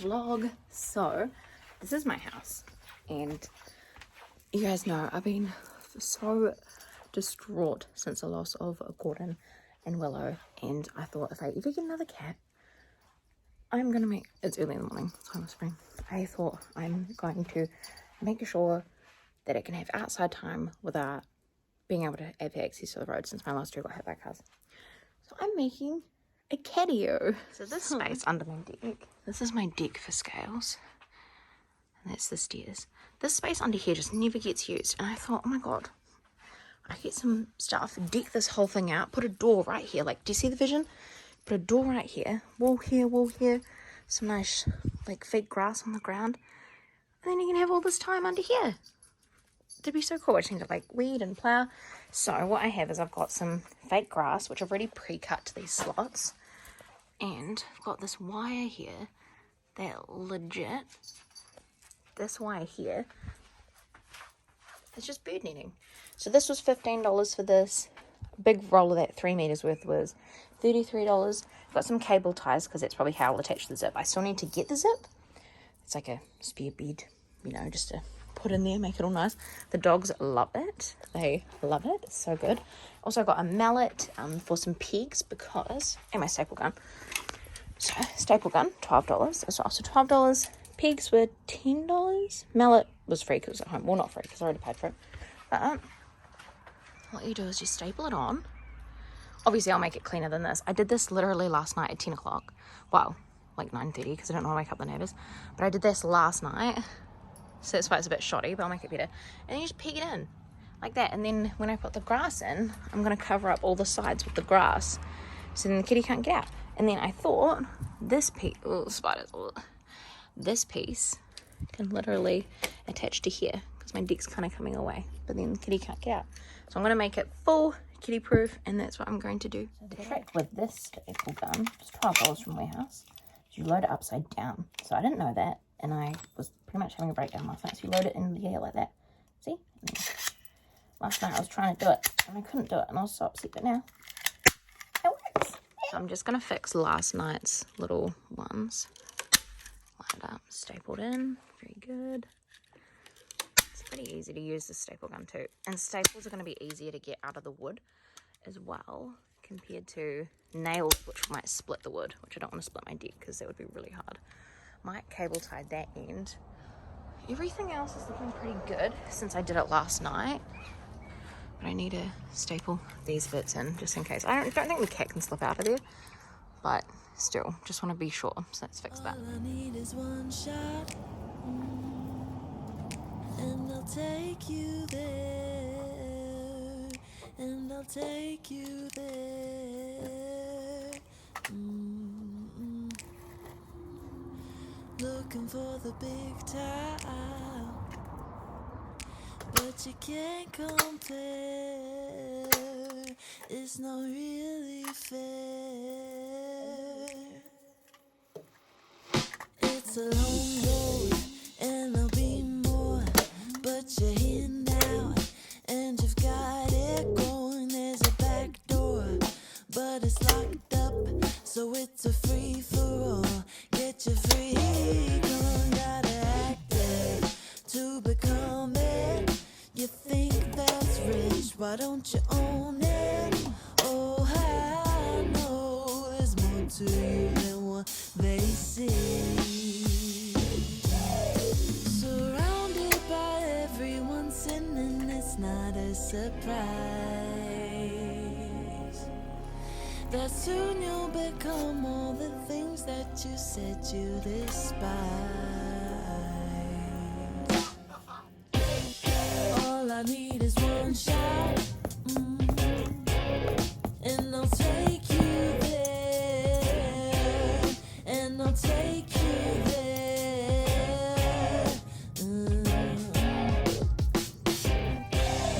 vlog. So this is my house, and you guys know I've been so distraught since the loss of Gordon and Willow, and I thought if I ever get another cat, I'm gonna make, it's early in the morning, it's time of spring, I thought I'm going to make sure that it can have outside time without being able to have access to the road, since my last two got hit by cars. So I'm making a catio. So this space under my deck, this is my deck for scales, and that's the stairs. This space under here just never gets used, and I thought, oh my god, I get some stuff, deck this whole thing out, put a door right here. Like, do you see the vision? Put a door right here, wall here, some nice like fake grass on the ground, and then you can have all this time under here. It'd be so cool. I just need to like weed and plow. So what I have is I've got some fake grass, which I've already pre-cut to these slots, and I've got this wire here that legit, this wire here, it's just bird netting. So this was $15 for this. A big roll of that 3 meters worth was $33. I've got some cable ties because that's probably how I'll attach the zip. I still need to get the zip. It's like a spare bed, you know, just to put in there, make it all nice. The dogs love it. They love it. It's so good. Also got a mallet for some pegs because, and my staple gun. So staple gun, $12. It's also $12. Pegs were $10. Mallet was free because it was at home. Well, not free because I already paid for it. But what you do is you staple it on. Obviously, I'll make it cleaner than this. I did this literally last night at 10 o'clock. Well, like 9:30 because I don't want to wake up the neighbours. But I did this last night. So that's why it's a bit shoddy, but I'll make it better. And you just peg it in like that. And then when I put the grass in, I'm going to cover up all the sides with the grass so then the kitty can't get out. And then I thought this piece, oh, spiders, oh, this piece can literally attach to here because my deck's kind of coming away, but then the kitty can't get out. So I'm going to make it full kitty proof, and that's what I'm going to do. So the trick with this staple gun, it's $12 from Warehouse, is you load it upside down. So I didn't know that, and I was pretty much having a breakdown last night. So you load it in the air like that. See? Last night I was trying to do it, and I couldn't do it, and I was so upset, but now it works. So I'm just going to fix last night's little ones. Lined up, stapled in, very good. It's pretty easy to use the staple gun too, and staples are going to be easier to get out of the wood as well compared to nails, which might split the wood, which I don't want to split my deck because that would be really hard. Might cable tie that end. Everything else is looking pretty good since I did it last night, but I need to staple these bits in just in case. I don't think the cat can slip out of there, but still, just want to be sure. So let's fix that. All I need is one shot, and I'll take you there, and I'll take you there. Looking for the big time, but you can't compare. It's not really fair. It's a long road, and there'll be more, but you're here now, and you've got it going. There's a back door, but it's locked up, so it's a free for all. Get your freedom, gotta act it to become it. You think that's rich, why don't you own it? Oh, I know there's more to you than what they see. Surrounded by everyone sinning, it's not a surprise that soon you'll become all the things that you said you despise. All I need is one shot, and I'll take you there, and I'll take you there.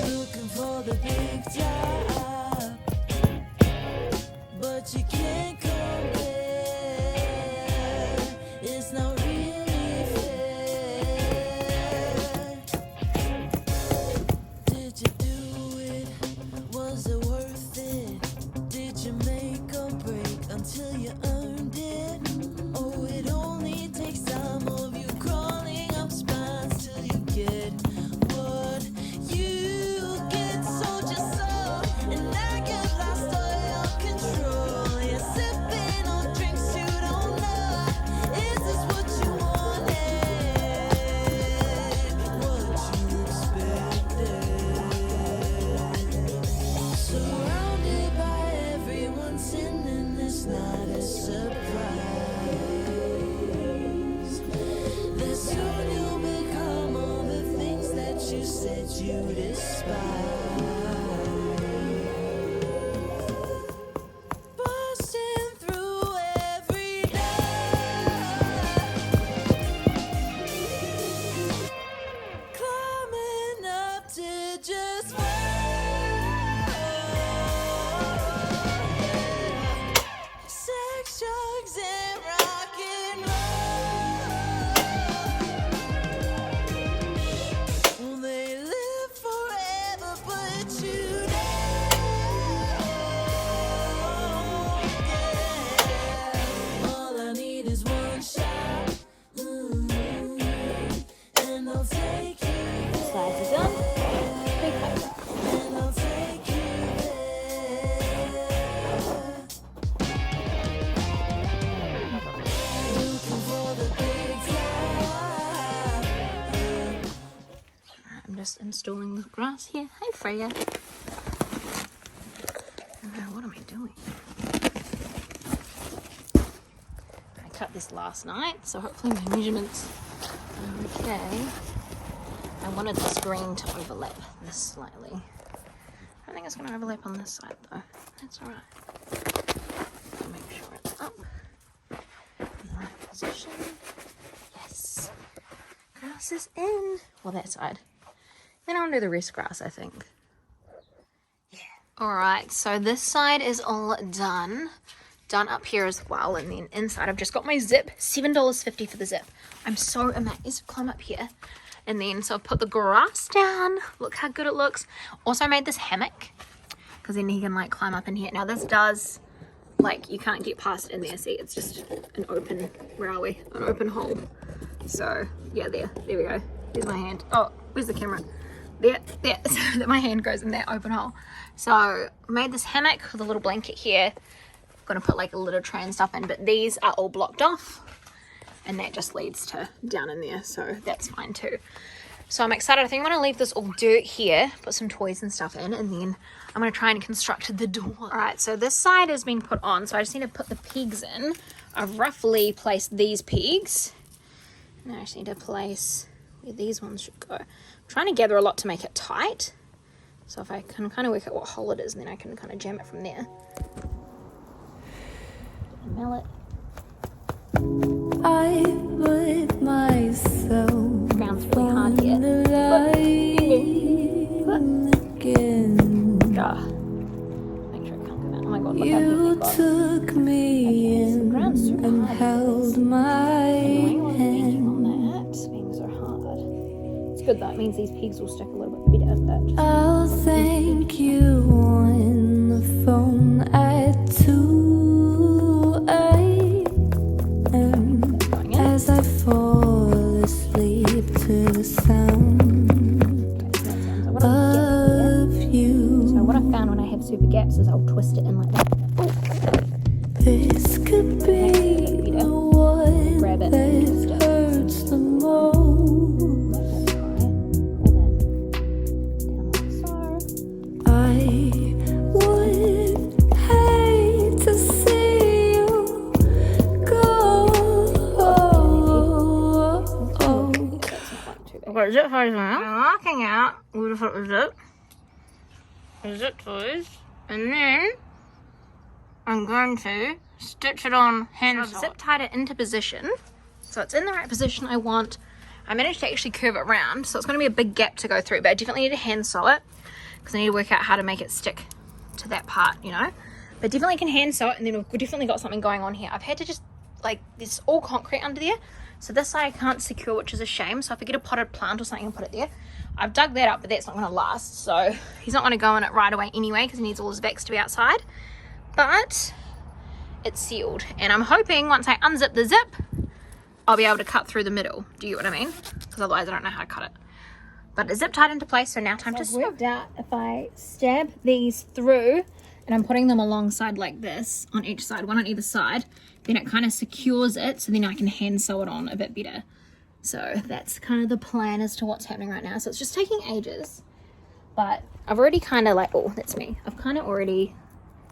Looking for the big top, but you can't compare. It's not really fair. Did you do it? Was it worth it? Did you make or break until you earned it? Oh, it only takes time. grass here. Hey, Freya. Oh, what am I doing? I cut this last night, so hopefully my measurements are okay. I wanted the screen to overlap this slightly. I don't think it's going to overlap on this side though. That's alright. Make sure it's up in the right position. Yes. Grass is in. Well, that side. Then I'll do the rest grass, I think. Yeah. Alright, so this side is all done. Done up here as well, and then inside I've just got my zip. $7.50 for the zip. I'm so amazed. Climb up here. And then, so I've put the grass down. Look how good it looks. Also made this hammock, because then he can like climb up in here. Now this does, like, you can't get past in there. See, it's just an open, where are we? An open hole. So, yeah, there we go. There's my hand. Oh, where's the camera? There. So that my hand goes in that open hole. So, I made this hammock with a little blanket here. I'm gonna put like a litter tray and stuff in, but these are all blocked off. And that just leads to down in there, so that's fine too. So I'm excited. I think I'm going to leave this all dirt here, put some toys and stuff in, and then I'm going to try and construct the door. Alright, so this side has been put on, so I just need to put the pegs in. I've roughly placed these pegs. And I just need to place where these ones should go. I'm trying to gather a lot to make it tight. So if I can kind of work out what hole it is, and then I can kind of jam it from there. Mallet. I put myself Ground's really hard here. Again. Make sure it can't come out. Oh my god, look how You deep it took me in and held my hand. on that. It's being so hard. It's good though. It means these pegs will stick a little bit better. But I'll thank you on the phone at 2 a.m. as I fall asleep to the sound of you. So what I found when I have super gaps is I'll twist it in like that. This could be the one that hurts the most. I would hate to see you go. Okay, zip ties now. I'm marking out where to put the zip ties, and then I'm going to stitch it on hand. So I've zip tied it into position, so it's in the right position I want. I managed to actually curve it around, so it's going to be a big gap to go through, but I definitely need to hand sew it because I need to work out how to make it stick to that part, you know. But definitely can hand sew it, and then we've definitely got something going on here. I've had to just, like, there's all concrete under there, so this side I can't secure, which is a shame. So if I get a potted plant or something and put it there, I've dug that up, but that's not going to last. So he's not going to go in it right away anyway because he needs all his vacs to be outside. But it's sealed, and I'm hoping once I unzip the zip, I'll be able to cut through the middle. Do you get what I mean? Because otherwise I don't know how to cut it. But it's zip tied into place, so now time to sew. I've worked out if I stab these through, and I'm putting them alongside like this on each side, one on either side, then it kind of secures it, so then I can hand sew it on a bit better. So that's kind of the plan as to what's happening right now. So it's just taking ages, but I've already kind of like, oh, that's me. I've kind of already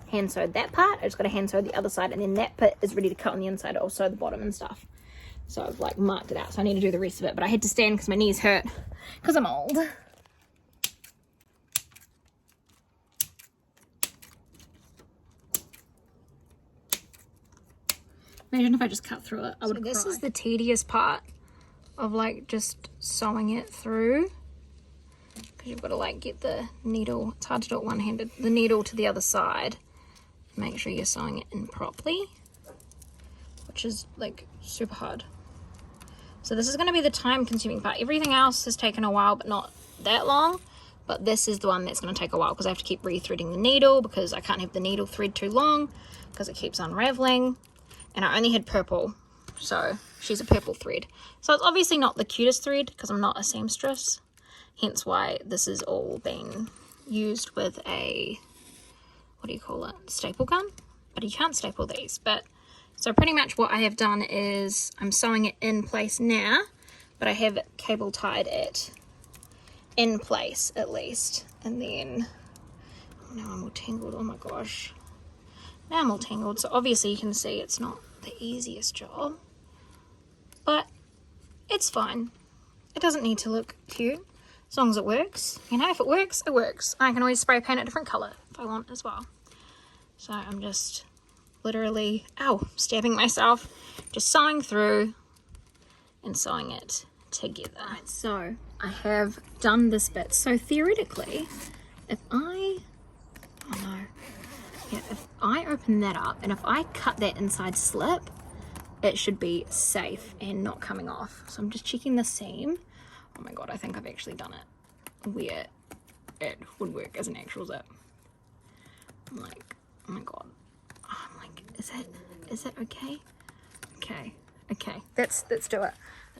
hand sewed that part. I just got to hand sew the other side, and then that bit is ready to cut on the inside. I'll sew the bottom and stuff. So I've like marked it out, so I need to do the rest of it, but I had to stand because my knees hurt because I'm old. Imagine if I just cut through it, I would cry. This is the tedious part of like just sewing it through, because you've got to like get the needle, it's hard to do it one-handed, the needle to the other side, make sure you're sewing it in properly, which is like super hard. So this is going to be the time consuming part. Everything else has taken a while, but not that long. But this is the one that's going to take a while because I have to keep re-threading the needle because I can't have the needle thread too long because it keeps unraveling. And I only had purple, so she's a purple thread. So it's obviously not the cutest thread because I'm not a seamstress. Hence why this is all being used with a, what do you call it, staple gun? But you can't staple these, but so pretty much what I have done is I'm sewing it in place now, but I have it cable tied at in place at least. And then now I'm all tangled. Oh my gosh, now I'm all tangled. So obviously you can see it's not the easiest job, but it's fine. It doesn't need to look cute as long as it works. You know, if it works, it works. I can always spray paint a different color if I want as well. So I'm just literally, stabbing myself, just sewing through and sewing it together. Right, so I have done this bit. So theoretically, if I open that up and if I cut that inside slip, it should be safe and not coming off. So I'm just checking the seam. Oh my god, I think I've actually done it where it would work as an actual zip. I'm like, oh my god. I'm like, is it okay? Okay, let's do it.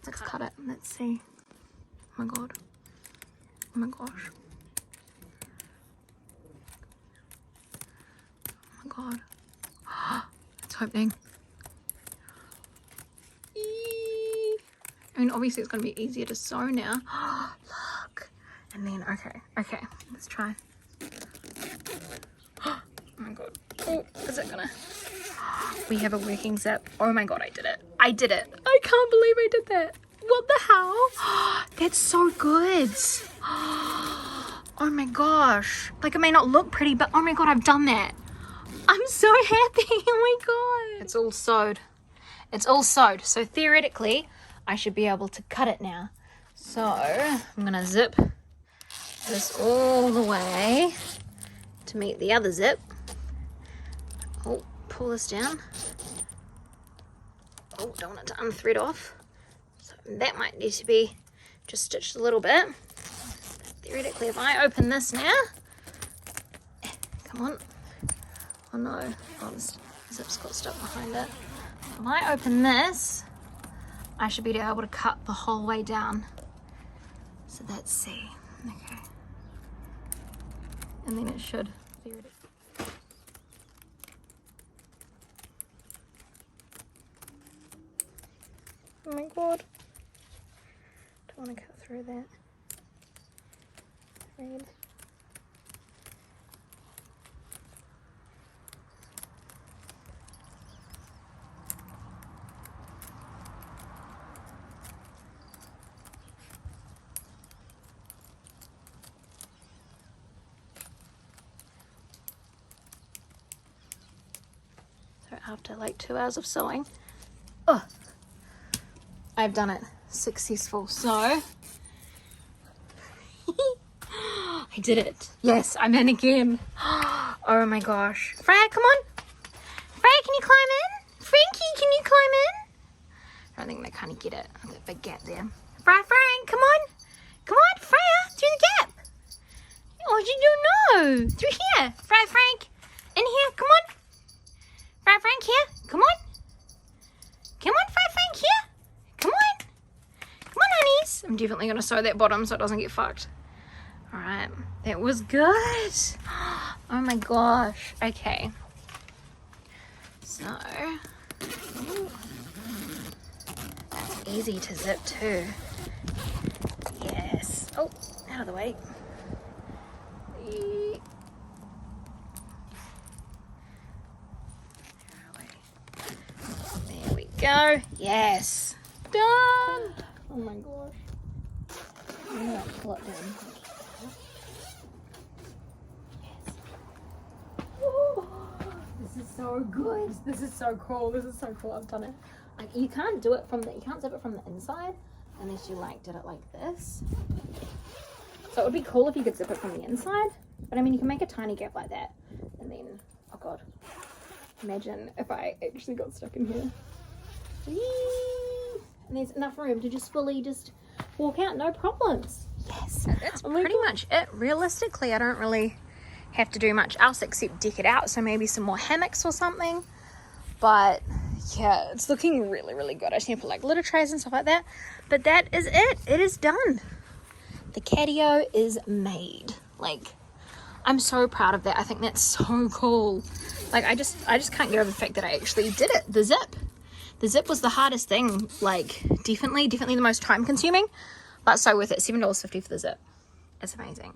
Let's cut it. Let's see. Oh my god. Oh my gosh. Oh my god. It's opening. I mean, obviously it's going to be easier to sew now. Look. And then, okay, let's try. Oh my god. Oh, is it gonna? We have a working zip. Oh my god, I did it. I can't believe I did that. What the hell? That's so good. Oh my gosh. Like, it may not look pretty, but oh my god, I've done that. I'm so happy. Oh my god. It's all sewed. It's all sewed. So theoretically, I should be able to cut it now. So I'm gonna zip this all the way to meet the other zip. Oh, pull this down. Oh, don't want it to unthread off. So that might need to be just stitched a little bit. Theoretically, if I open this now, come on. Oh no, oh, this zip's got stuck behind it. If I open this, I should be able to cut the whole way down. So let's see. Okay. And then it should. There it is. Oh my god. Don't want to cut through that. Thread. After like 2 hours of sewing, I've done it. Successful. So I did it. Yes, I'm in again. Oh my gosh. Freya, come on. Freya, can you climb in? Frankie, can you climb in? I don't think they kind of get it. I've got a big gap there. Freya, come on. Come on, Freya, through the gap. Oh, you don't know. Through here. Freya, Frank, in here. Come on. Freya, Frank, here. Come on. Come on, Freya, Frank, here. Come on. Come on, honeys. I'm definitely going to sew that bottom so it doesn't get fucked. All right. That was good. Oh my gosh. Okay. So, that's easy to zip too. Yes. Oh, out of the way. There we go. Yes. Done. Oh my gosh. I'm going to pull it down. Yes. Oh, this is so good. This is so cool. This is so cool. I've done it. Like, you can't do it from the, you can't zip it from the inside unless you like did it like this. So it would be cool if you could zip it from the inside. But I mean, you can make a tiny gap like that. And then, oh god. Imagine if I actually got stuck in here. Whee! And there's enough room to just fully just walk out, no problems. Yes, that's pretty much it. Realistically, I don't really have to do much else except deck it out. So maybe some more hammocks or something. But yeah, it's looking really, really good. I just need to put like glitter trays and stuff like that. But that is it. It is done. The Catio is made. Like, I'm so proud of that. I think that's so cool. Like, I just can't get over the fact that I actually did it. The zip was the hardest thing. Like, definitely the most time consuming, but so worth it. $7.50 for the zip. It's amazing.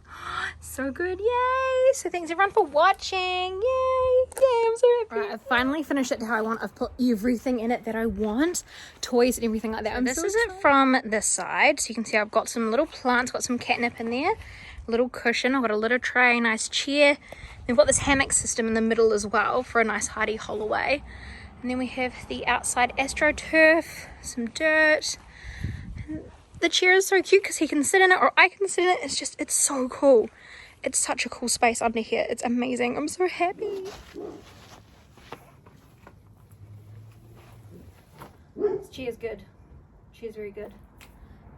So good, yay! So thanks everyone for watching, yay! I'm so happy. Right, I've finally finished it how I want. I've put everything in it that I want, toys and everything like that. So this is it from this side. So you can see I've got some little plants, got some catnip in there, a little cushion, I've got a little tray, nice chair. We've got this hammock system in the middle as well for a nice hardy hallway. And then we have the outside astroturf, some dirt. And the chair is so cute because he can sit in it or I can sit in it. It's so cool. It's such a cool space under here. It's amazing. I'm so happy. This chair is good. Chair's very good.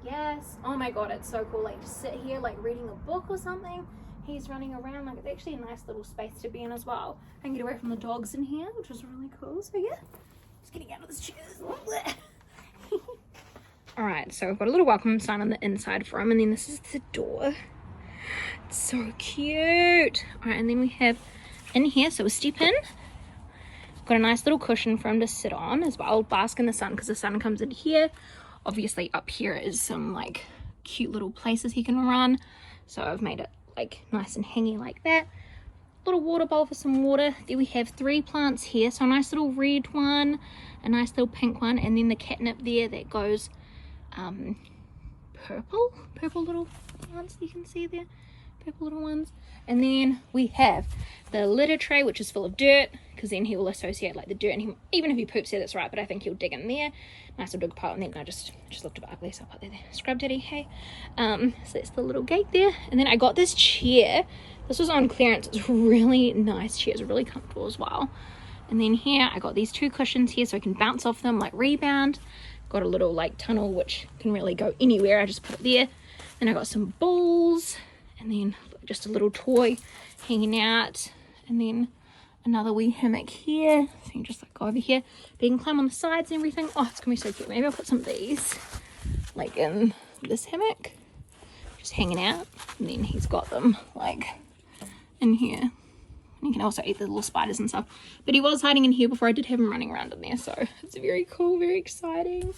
Yes. Oh my god, it's so cool. Like to sit here like reading a book or something. He's running around. Like it's actually a nice little space to be in as well. I can get away from the dogs in here, which is really cool. So yeah, just getting out of this chair. Alright, so I've got a little welcome sign on the inside for him, and then this is the door. It's so cute. Alright, and then we have in here, so we'll step in. Got a nice little cushion for him to sit on as well, bask in the sun because the sun comes in here. Obviously up here is some like cute little places he can run. So I've made it like nice and hanging like that. Little water bowl for some water. There we have 3 plants here, so a nice little red one, a nice little pink one, and then the catnip there that goes purple little plants you can see there, purple little ones. And then we have the litter tray, which is full of dirt, because then he will associate like the dirt, and even if he poops there, that's right, but I think he'll dig in there. Nice little dig pile, and then I just looked a bit ugly, so I'll put that there. Scrub daddy, hey. So that's the little gate there. And then I got this chair. This was on clearance. It's a really nice chair. It's really comfortable as well. And then here I got these 2 cushions here so I can bounce off them like rebound. Got a little like tunnel which can really go anywhere. I just put it there. Then I got some balls, and then just a little toy hanging out, and then another wee hammock here. So you can just like go over here. But you can climb on the sides and everything. Oh, it's gonna be so cute. Maybe I'll put some of these like in this hammock, just hanging out. And then he's got them like in here. You can also eat the little spiders and stuff. But he was hiding in here before. I did have him running around in there. So it's very cool, very exciting.